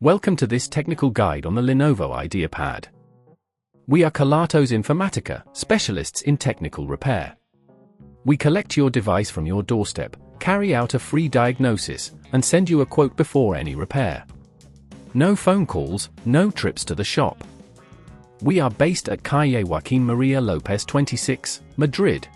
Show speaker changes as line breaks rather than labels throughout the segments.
Welcome to this technical guide on the Lenovo Ideapad. We are Kelatos Informatica, specialists in technical repair. We collect your device from your doorstep, carry out a free diagnosis, and send you a quote before any repair. No phone calls, no trips to the shop. We are based at Calle Joaquín María López 26, Madrid.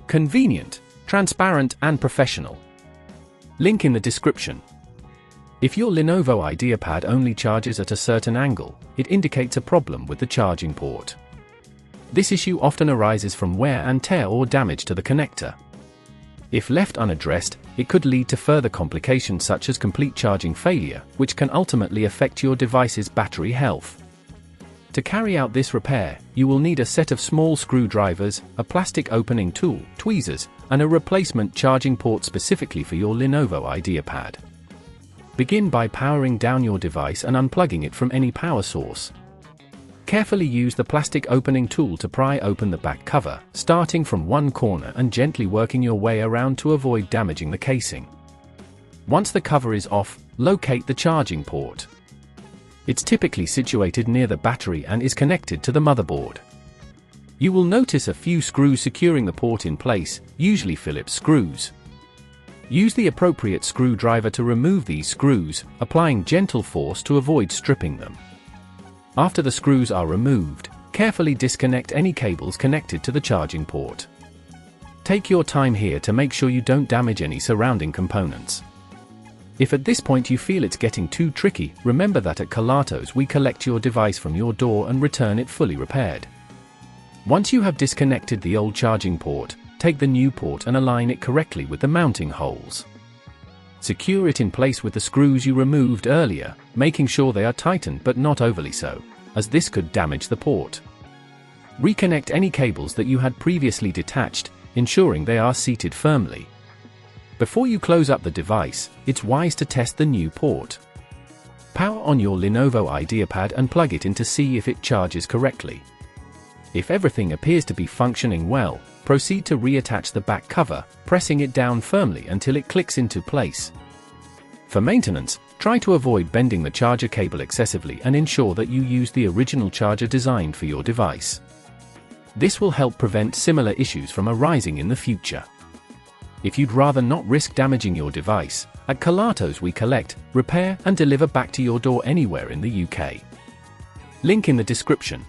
Convenient, transparent and professional. Link in the description. If your Lenovo Ideapad only charges at a certain angle, it indicates a problem with the charging port. This issue often arises from wear and tear or damage to the connector. If left unaddressed, it could lead to further complications such as complete charging failure, which can ultimately affect your device's battery health. To carry out this repair, you will need a set of small screwdrivers, a plastic opening tool, tweezers, and a replacement charging port specifically for your Lenovo Ideapad. Begin by powering down your device and unplugging it from any power source. Carefully use the plastic opening tool to pry open the back cover, starting from one corner and gently working your way around to avoid damaging the casing. Once the cover is off, locate the charging port. It's typically situated near the battery and is connected to the motherboard. You will notice a few screws securing the port in place, usually Phillips screws. Use the appropriate screwdriver to remove these screws, applying gentle force to avoid stripping them. After the screws are removed, carefully disconnect any cables connected to the charging port. Take your time here to make sure you don't damage any surrounding components. If at this point you feel it's getting too tricky, remember that at Kelatos we collect your device from your door and return it fully repaired. Once you have disconnected the old charging port, take the new port and align it correctly with the mounting holes. Secure it in place with the screws you removed earlier, making sure they are tightened but not overly so, as this could damage the port. Reconnect any cables that you had previously detached, ensuring they are seated firmly. Before you close up the device, it's wise to test the new port. Power on your Lenovo Ideapad and plug it in to see if it charges correctly. If everything appears to be functioning well, proceed to reattach the back cover, pressing it down firmly until it clicks into place. For maintenance, try to avoid bending the charger cable excessively and ensure that you use the original charger designed for your device. This will help prevent similar issues from arising in the future. If you'd rather not risk damaging your device, at Kelatos we collect, repair and deliver back to your door anywhere in the UK. Link in the description.